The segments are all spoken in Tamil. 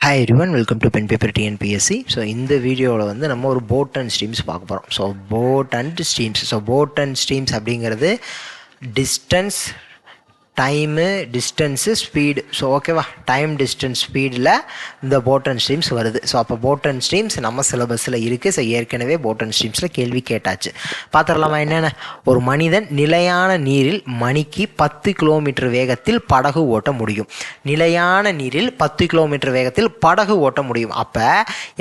Hi everyone, welcome to Pen Paper TNPSC. So இந்த வீடியோவில் வந்து நம்ம ஒரு போட் அண்ட் ஸ்ட்ரீம்ஸ் பார்க்க போகிறோம். ஸோ போட் அண்ட் ஸ்ட்ரீம்ஸ் அப்படிங்கிறது distance, time, distance, speed. So ஓகேவா, டைம், டிஸ்டன்ஸ், ஸ்பீடில் இந்த போட் அண்ட் ஸ்ட்ரீம்ஸ் வருது. ஸோ அப்போ போட் அண்ட் ஸ்ட்ரீம்ஸ் நம்ம சிலபஸில் இருக்குது. ஸோ ஏற்கனவே போட் அண்ட் ஸ்ட்ரீம்ஸில் கேள்வி கேட்டாச்சு. பார்த்துடலாமா என்னென்ன? ஒரு மனிதன் நிலையான நீரில் மணிக்கு 10 கிலோமீட்டர் வேகத்தில் படகு ஓட்ட முடியும். நிலையான நீரில் 10 கிலோமீட்டர் வேகத்தில் படகு ஓட்ட முடியும். அப்போ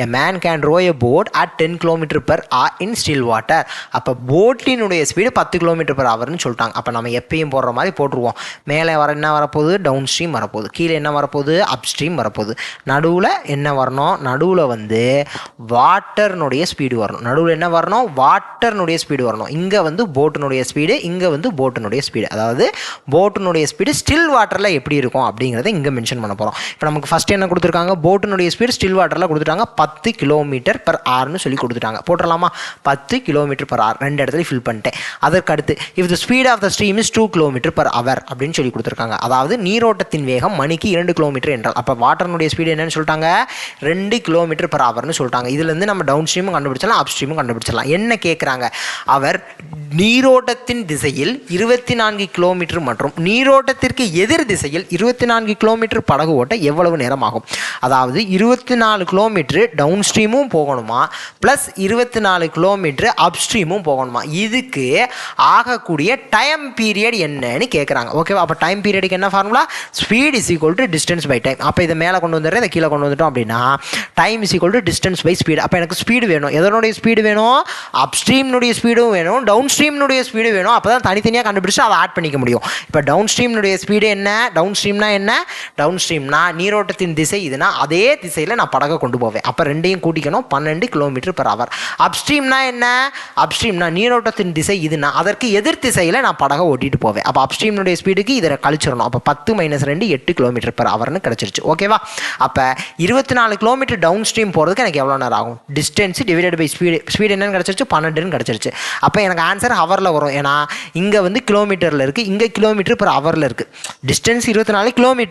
a man can row a boat at 10 km/h in still water. அப்போ போட்டினுடைய ஸ்பீடு 10 km/hன்னு சொல்லிட்டாங்க. அப்போ நம்ம எப்பயும் போடுற மாதிரி போட்டுருவோம். மேலே என்ன வரப்போகுது? டவுன் ஸ்ட்ரீம் வரப்போகுது. கீழே என்ன வரப்போகுது? அப் ஸ்ட்ரீம் வரப்போகுது. நடுவில் என்ன வரணும்? நடுவில் வந்து வாட்டர்னுடைய ஸ்பீடு வரணும். நடுவில் என்ன வரணும்? வாட்டர்னுடைய ஸ்பீடு வரணும். இங்கே வந்து போட்டினுடைய ஸ்பீடு, இங்கே வந்து போட்டினுடைய ஸ்பீடு. அதாவது போட்டினுடைய ஸ்பீடு ஸ்டில் வாட்டரில் எப்படி இருக்கும் அப்படிங்கிறத இங்கே மென்ஷன் பண்ண போகிறோம். இப்போ நமக்கு ஃபஸ்ட்டு என்ன கொடுத்துருக்காங்க? போட்டினுடைய ஸ்பீடு ஸ்டில் வாட்டரில் கொடுத்துட்டாங்க 10 km/h சொல்லி கொடுத்துட்டாங்க. போட்டுடலாமா? 10 km/h ரெண்டு இடத்துல ஃபில் பண்ணிட்டேன். அதற்கு அடுத்து if the speed of the stream is 2 km/h அப்படின்னு சொல்லி கொடுத்துருக்காங்க. அதாவது நீரோட்டத்தின் வேகம் மணிக்கு 2 km என்றால் அப்போ வாட்டர்னுடைய ஸ்பீடு என்னன்னு சொல்லிட்டாங்க? 2 km/hன்னு சொல்லிட்டாங்க. இதுலேருந்து நம்ம டவுன் ஸ்ட்ரீமும் கண்டுபிடிச்சலாம், அப் ஸ்ட்ரீமும் கண்டுபிடிச்சலாம். என்ன கேட்குறாங்க? அவர் நீரோட்டத்தின் திசையில் 24 km மற்றும் நீரோட்டத்திற்கு எதிர் திசையில் 24 km படகு ஓட்ட எவ்வளவு நேரம் ஆகும்? அதாவது 24 km டவுன் ஸ்ட்ரீமும் போகணுமா, ப்ளஸ் 24 km அப் ஸ்ட்ரீமும் போகணுமா? இதுக்கு ஆகக்கூடிய டைம் பீரியட் என்னன்னு கேட்குறாங்க. ஓகேவா? அப்போ டைம் பீரியடுக்கு என்ன formula? Speed is equal to distance by time. அப்போ இதை மேலே கொண்டு வந்துடுறேன், இதை கீழே கொண்டு வந்துட்டோம் அப்படின்னா time is equal to distance by speed. அப்போ எனக்கு ஸ்பீடு வேணும். எதனுடைய ஸ்பீடு வேணும்? அப் ஸ்ட்ரீம்னுடைய ஸ்பீடும் வேணும், டவுன் ஸ்ட்ரீம்னுடைய ஸ்பீடு வேணும். அப்போ தான் தனித்தனியாக கண்டுபிடிச்சு அதை ஆட் பண்ணிக்க முடியும். இப்போ டவுன் ஸ்ட்ரீம்னுடைய ஸ்பீடு என்ன? டவுன் ஸ்ட்ரீம்னா என்ன? டவுன் ஸ்ட்ரீம்னா நீரோட்டத்தின் திசை இதுனா அதே திசையில் நான் படகை கொண்டு போவேன். அப்போ ரெண்டையும் கூட்டிக்கணும், 12 km/h. அப் ஸ்ட்ரீம்னா என்ன? அப் ஸ்ட்ரீம்னா நீரோட்டத்தின் திசை இதுனா அதற்கு எதிர் திசையில் நான் படகை ஓட்டிட்டு போவேன். அப்போ அப் ஸ்ட்ரீம்னுடைய ஸ்பீடுக்கு இதை கழிச்சிடணும். அப்போ 10 - 2 8 km/hன்னு கிடச்சிருச்சு. ஓகேவா? அப்போ 24 km டவுன் ஸ்ட்ரீம் போகிறதுக்கு எனக்கு எவ்வளோ நேரம் ஆகும்? Distance divided by speed. Speed என்னன்னு கிடச்சிருச்சு? 12ன்னு கிடச்சிருச்சு. அப்போ எனக்கு ஆன்சர் ஹவரில் வரும். ஏன்னா இங்கே வந்து கிலோமீட்டரில் இருக்குது, இங்கே km/hல இருக்குது. டிஸ்டன்ஸ் 24 km,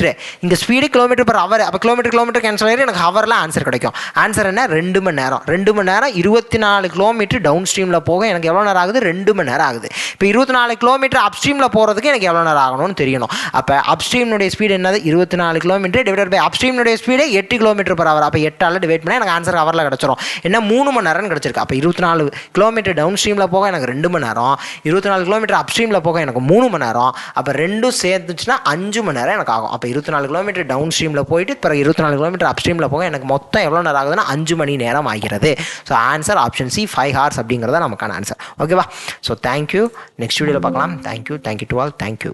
இங்கே ஸ்பீடு km/h. அப்போ கிலோமீட்டர் கேன்சல் ஆகிடும், எனக்கு ஹவரில் ஆன்சர் கிடைக்கும். ஆன்சர் என்ன? 2 மணி நேரம். 2 மணி நேரம் 24 km டவுன் ஸ்ட்ரீமில் போக எனக்கு எவ்வளோ நேரம் ஆகுது? 2 மணி நேரம் ஆகுது. இப்போ 24 km அப் ஸ்ட்ரீமில் போகிறதுக்கு எனக்கு எவ்வளோ நேரம் ஆகணும்னு தெரியணும். அப்போ அப் ஸ்ட்ரீம்னுடைய ஸ்பீடு என்னது? 24 km டிவைடட் பை அப் ஸ்ட்ரீம்னுடைய ஸ்பீடு 8 km/h. அப்போ 8ஆல் டிவைட் பண்ணால் எனக்கு ஆன்சர் ஹவரில் கிடச்சிரும். என்ன? 3 மணி நேரம்னு கிடச்சிருக்கு. அப்போ 24 km டவுன் ஸ்ட்ரீமில் போக எனக்கு 2 மணி நேரம், 24 km அப் ஸ்ட்ரீமில் போக எனக்கு 3 மணி நேரம். அப்போ ரெண்டும் சேர்த்துச்சுன்னா 5 மணி நேரம் எனக்கு ஆகும். அப்போ 24 km டவுன் ஸ்ட்ரீமில் போயிட்டு பிறகு 24 km அப் ஸ்ட்ரீமில் போக எனக்கு மொத்தம் எவ்வளோ நேரம் ஆகுதுன்னா 5 மணி நேரம் ஆகிறது. So answer option C 5 hours அப்படிங்கிறத நமக்கான ஆன்சர். ஓகேவா? So thank you. நெக்ஸ்ட் வீடியோவில் பார்க்கலாம். Thank you to all. தேங்க்யூ.